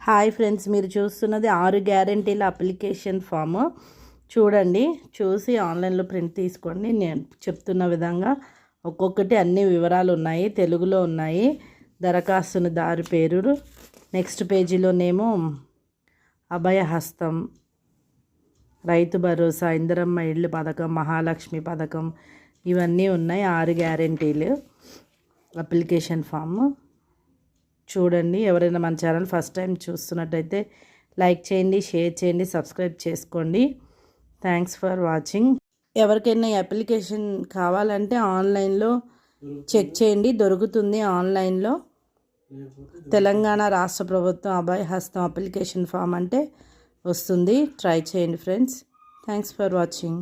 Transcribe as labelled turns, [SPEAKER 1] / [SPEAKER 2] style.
[SPEAKER 1] Hi friends, మీరు చూస్తున్నది 6 గ్యారెంటీల application form. చూడండి, చూసి ఆన్లైన్లో ప్రింట్ తీసుకోండి. నేను చెప్తున్న విధంగా ఒక్కొక్కటి అన్ని వివరాలు ఉన్నాయి, తెలుగులో ఉన్నాయి. దరఖాస్తుని దారి పేరు, నెక్స్ట్ పేజీలోనేమో అభయహస్తం, రైతు భరోసా, ఇందిరమ్మ ఇళ్ళు పథకం, మహాలక్ష్మి పథకం, ఇవన్నీ ఉన్నాయి. 6 గ్యారెంటీలు అప్లికేషన్ ఫామ్. చూడండి, ఎవరైనా మన ఛానల్ ఫస్ట్ టైం చూస్తున్నట్టయితే లైక్ చేయండి, షేర్ చేయండి, సబ్స్క్రైబ్ చేసుకోండి. Thanks for watching. ఎవరికైనా ఈ అప్లికేషన్ కావాలంటే ఆన్లైన్లో చెక్ చేయండి, దొరుకుతుంది ఆన్లైన్లో. తెలంగాణ రాష్ట్ర ప్రభుత్వం అభయహస్తం అప్లికేషన్ ఫామ్ అంటే వస్తుంది. ట్రై చేయండి ఫ్రెండ్స్. Thanks for watching.